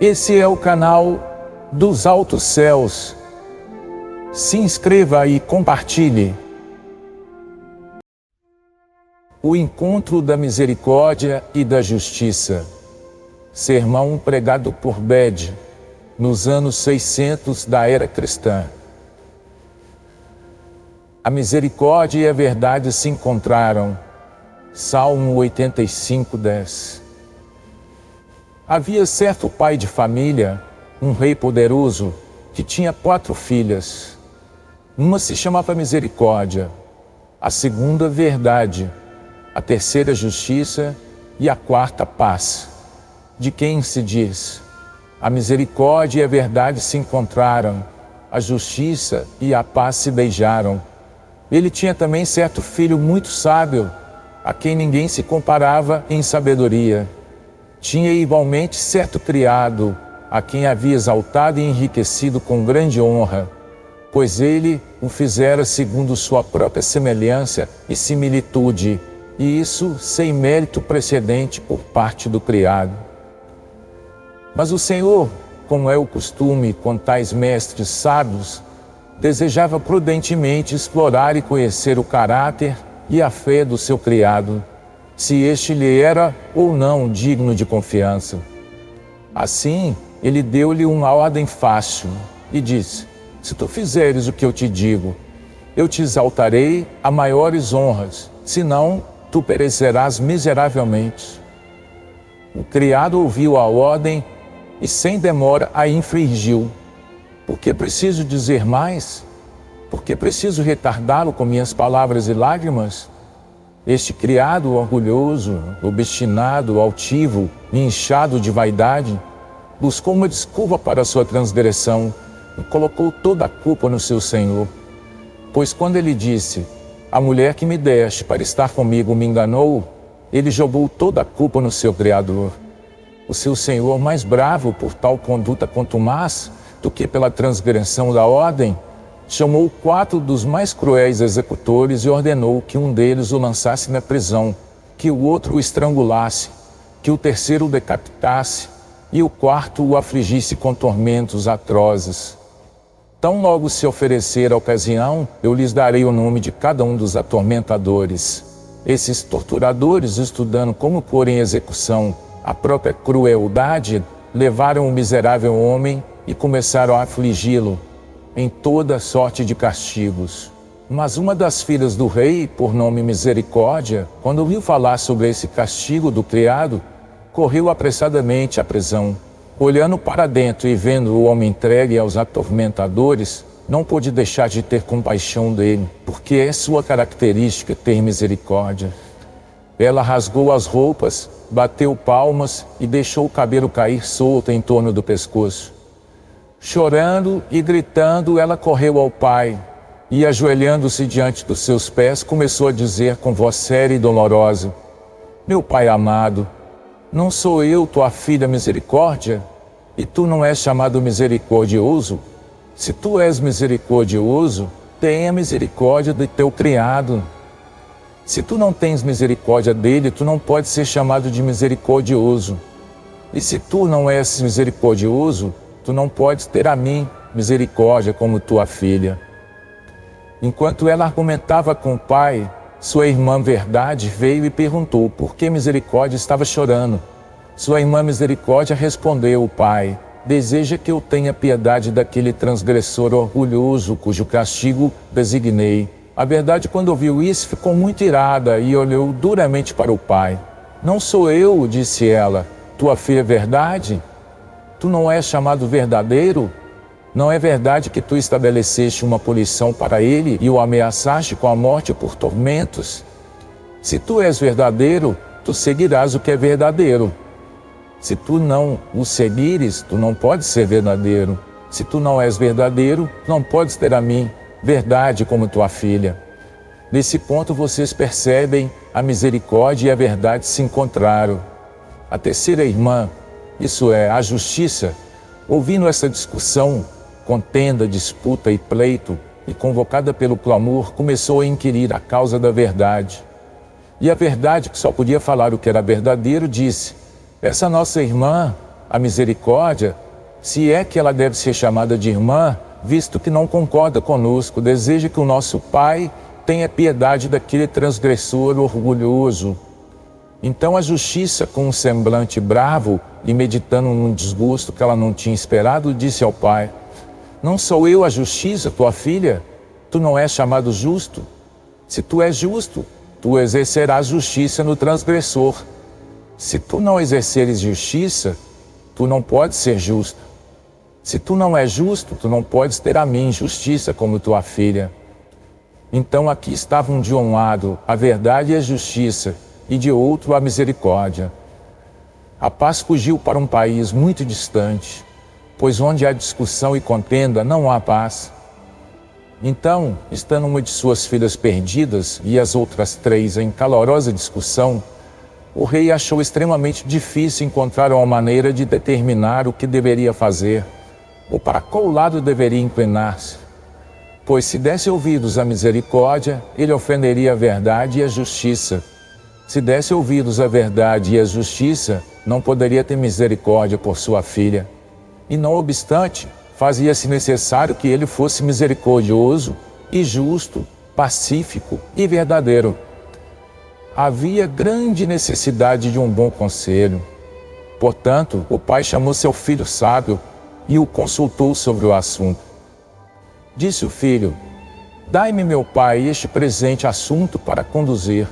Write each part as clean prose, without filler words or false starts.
Esse é o canal dos Altos Céus. Se inscreva e compartilhe. O encontro da misericórdia e da justiça. Sermão pregado por Bede, nos anos 600 da era cristã. A misericórdia e a verdade se encontraram. Salmo 85, 10. Havia certo pai de família, um rei poderoso, que tinha 4 filhas. Uma se chamava Misericórdia, a segunda Verdade, a terceira Justiça e a quarta Paz. De quem se diz: a misericórdia e a verdade se encontraram, a justiça e a paz se beijaram. Ele tinha também certo filho muito sábio, a quem ninguém se comparava em sabedoria. Tinha igualmente certo criado, a quem havia exaltado e enriquecido com grande honra, pois ele o fizera segundo sua própria semelhança e similitude, e isso sem mérito precedente por parte do criado. Mas o Senhor, como é o costume com tais mestres sábios, desejava prudentemente explorar e conhecer o caráter e a fé do seu criado, se este lhe era ou não digno de confiança. Assim, ele deu-lhe uma ordem fácil e disse: se tu fizeres o que eu te digo, eu te exaltarei a maiores honras, senão tu perecerás miseravelmente. O criado ouviu a ordem e sem demora a infringiu. Por que preciso dizer mais? Por que preciso retardá-lo com minhas palavras e lágrimas? Este criado orgulhoso, obstinado, altivo e inchado de vaidade, buscou uma desculpa para sua transgressão e colocou toda a culpa no seu senhor. Pois quando ele disse: a mulher que me deste para estar comigo me enganou, ele jogou toda a culpa no seu Criador. O seu senhor, mais bravo por tal conduta contumaz do que pela transgressão da ordem, chamou 4 dos mais cruéis executores e ordenou que um deles o lançasse na prisão, que o outro o estrangulasse, que o terceiro o decapitasse e o quarto o afligisse com tormentos atrozes. Tão logo se oferecer a ocasião, eu lhes darei o nome de cada um dos atormentadores. Esses torturadores, estudando como pôr em execução a própria crueldade, levaram o miserável homem e começaram a afligi-lo em toda sorte de castigos. Mas uma das filhas do rei, por nome Misericórdia, quando ouviu falar sobre esse castigo do criado, correu apressadamente à prisão. Olhando para dentro e vendo o homem entregue aos atormentadores, não pôde deixar de ter compaixão dele, porque é sua característica ter misericórdia. Ela rasgou as roupas, bateu palmas e deixou o cabelo cair solto em torno do pescoço. Chorando e gritando, ela correu ao pai e, ajoelhando-se diante dos seus pés, começou a dizer com voz séria e dolorosa: meu pai amado, não sou eu tua filha Misericórdia? E tu não és chamado misericordioso? Se tu és misericordioso, tenha misericórdia de teu criado. Se tu não tens misericórdia dele, tu não podes ser chamado de misericordioso. E se tu não és misericordioso, tu não podes ter a mim misericórdia como tua filha. Enquanto ela argumentava com o pai, sua irmã Verdade veio e perguntou por que Misericórdia estava chorando. Sua irmã Misericórdia respondeu: o pai deseja que eu tenha piedade daquele transgressor orgulhoso, cujo castigo designei. A Verdade, quando ouviu isso, ficou muito irada e olhou duramente para o pai. Não sou eu, disse ela, tua filha Verdade? Tu não és chamado verdadeiro? Não é verdade que tu estabeleceste uma punição para ele e o ameaçaste com a morte por tormentos? Se tu és verdadeiro, tu seguirás o que é verdadeiro. Se tu não o seguires, tu não podes ser verdadeiro. Se tu não és verdadeiro, não podes ter a mim, Verdade, como tua filha. Nesse ponto vocês percebem, a misericórdia e a verdade se encontraram. A terceira irmã, isso é, a justiça, ouvindo essa discussão, contenda, disputa e pleito, e convocada pelo clamor, começou a inquirir a causa da verdade. E a verdade, que só podia falar o que era verdadeiro, disse: essa nossa irmã a misericórdia, se é que ela deve ser chamada de irmã, visto que não concorda conosco, deseja que o nosso Pai tenha piedade daquele transgressor orgulhoso. Então a justiça, com um semblante bravo e meditando num desgosto que ela não tinha esperado, disse ao pai: não sou eu a justiça, tua filha? Tu não és chamado justo? Se tu és justo, tu exercerás justiça no transgressor. Se tu não exerceres justiça, tu não podes ser justo. Se tu não és justo, tu não podes ter a mim justiça como tua filha. Então aqui estavam de um lado a verdade e a justiça, e de outro a misericórdia. A paz fugiu para um país muito distante, pois onde há discussão e contenda não há paz. Então, estando uma de suas filhas perdidas e as outras 3 em calorosa discussão, o rei achou extremamente difícil encontrar uma maneira de determinar o que deveria fazer, ou para qual lado deveria inclinar-se. Pois se desse ouvidos à misericórdia, ele ofenderia a verdade e a justiça. Se desse ouvidos à verdade e à justiça, não poderia ter misericórdia por sua filha. E não obstante, fazia-se necessário que ele fosse misericordioso e justo, pacífico e verdadeiro. Havia grande necessidade de um bom conselho. Portanto, o pai chamou seu filho sábio e o consultou sobre o assunto. Disse o filho: dai-me, meu pai, este presente assunto para conduzir,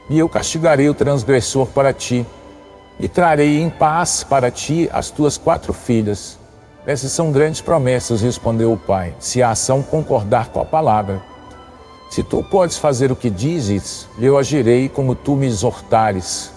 e eu castigarei o transgressor para ti, e trarei em paz para ti as tuas 4 filhas. Essas são grandes promessas, respondeu o pai, se a ação concordar com a palavra. Se tu podes fazer o que dizes, eu agirei como tu me exortares.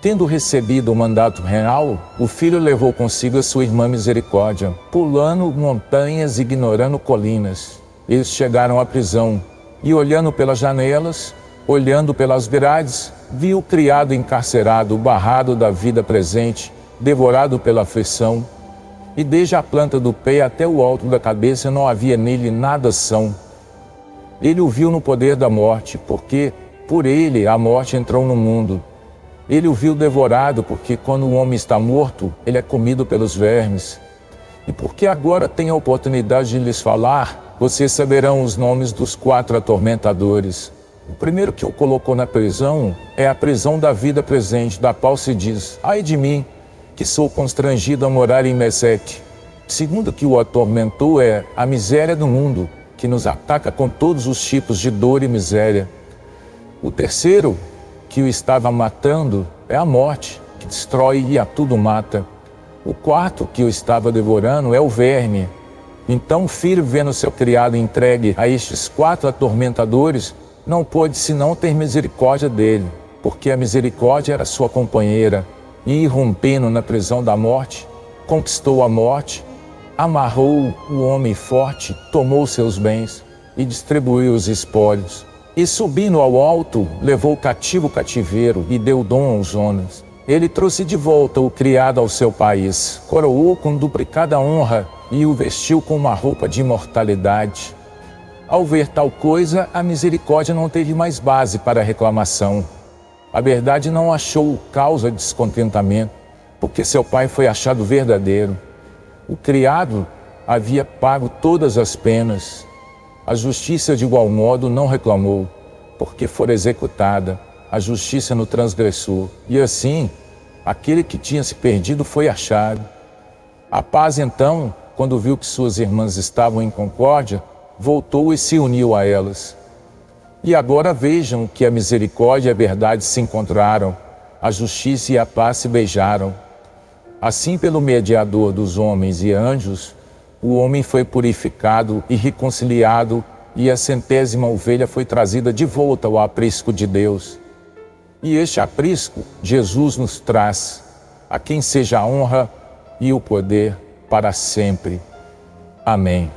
Tendo recebido o mandato real, o filho levou consigo a sua irmã Misericórdia, pulando montanhas e ignorando colinas. Eles chegaram à prisão, e olhando pelas janelas, olhando pelas grades, viu o criado encarcerado, barrado da vida presente, devorado pela aflição, e desde a planta do pé até o alto da cabeça não havia nele nada são. Ele o viu no poder da morte, porque por ele a morte entrou no mundo. Ele o viu devorado, porque quando o homem está morto, ele é comido pelos vermes. E porque agora tem a oportunidade de lhes falar, vocês saberão os nomes dos 4 atormentadores. O primeiro que o colocou na prisão é a prisão da vida presente, da qual se diz: ai de mim, que sou constrangido a morar em Meseque. O segundo que o atormentou é a miséria do mundo, que nos ataca com todos os tipos de dor e miséria. O terceiro que o estava matando é a morte, que destrói e a tudo mata. O quarto que o estava devorando é o verme. Então o filho, vendo seu criado entregue a estes 4 atormentadores, não pôde senão ter misericórdia dele, porque a misericórdia era sua companheira, e irrompendo na prisão da morte, conquistou a morte, amarrou o homem forte, tomou seus bens e distribuiu os espólios. E subindo ao alto, levou cativo o cativeiro e deu dom aos homens. Ele trouxe de volta o criado ao seu país, coroou com duplicada honra e o vestiu com uma roupa de imortalidade. Ao ver tal coisa, a misericórdia não teve mais base para reclamação. A verdade não achou causa de descontentamento, porque seu pai foi achado verdadeiro. O criado havia pago todas as penas. A justiça, de igual modo, não reclamou, porque fora executada a justiça no transgressor. E assim, aquele que tinha se perdido foi achado. A paz, então, quando viu que suas irmãs estavam em concórdia, voltou e se uniu a elas. E agora vejam que a misericórdia e a verdade se encontraram, a justiça e a paz se beijaram. Assim, pelo mediador dos homens e anjos, o homem foi purificado e reconciliado, e a 100ª ovelha foi trazida de volta ao aprisco de Deus. E este aprisco Jesus nos traz, a quem seja a honra e o poder para sempre. Amém.